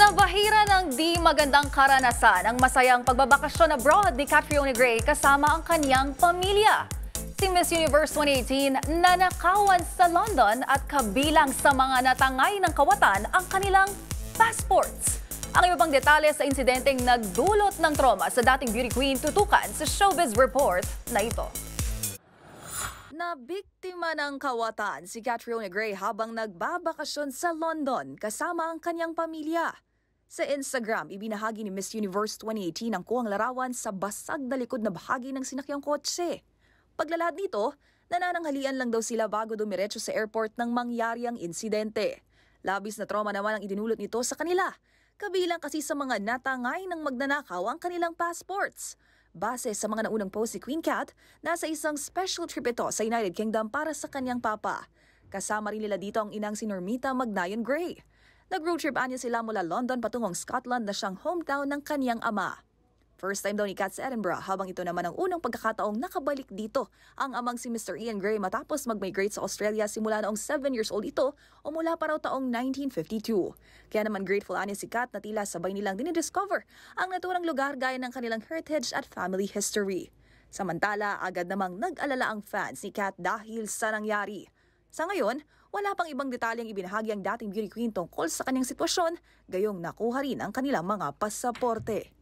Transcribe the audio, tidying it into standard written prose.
Nabahira ng di magandang karanasan ang masayang pagbabakasyon abroad ni Catriona Gray kasama ang kanyang pamilya. Si Miss Universe 2018 nanakawan sa London at kabilang sa mga natangay ng kawatan ang kanilang passports. Ang iba pang detalye sa insidenteng nagdulot ng trauma sa dating beauty queen tutukan sa Showbiz Report na ito. Nabiktima ng kawatan si Catriona Gray habang nagbabakasyon sa London kasama ang kanyang pamilya. Sa Instagram, ibinahagi ni Miss Universe 2018 ang kuhang larawan sa basag na likod na bahagi ng sinakyang kotse. Paglalahad nito, nanananghalian lang daw sila bago dumiretso sa airport nang mangyari ang insidente. Labis na trauma naman ang idinulot nito sa kanila. Kabilang kasi sa mga natangay ng magnanakaw ang kanilang passports. Base sa mga naunang post si Queen Cat, nasa isang special trip ito sa United Kingdom para sa kanyang papa. Kasama rin nila dito ang inang si Normita Magnayon Gray. Nag-road trip anya sila mula London patungong Scotland na siyang hometown ng kanyang ama. First time daw ni Cat sa Edinburgh, habang ito naman ang unang pagkakataong nakabalik dito ang amang si Mr. Ian Gray matapos mag-migrate sa Australia simula noong 7 years old ito o mula pa raw taong 1952. Kaya naman grateful anya si Cat na tila sabay nilang dinidiscover ang naturang lugar gaya ng kanilang heritage at family history. Samantala, agad namang nag-alala ang fans ni Cat dahil sa nangyari. Sa ngayon, wala pang ibang detalyeng ibinahagi ang dating beauty queen tungkol sa kanyang sitwasyon, gayong nakuha rin ang kanilang mga pasaporte.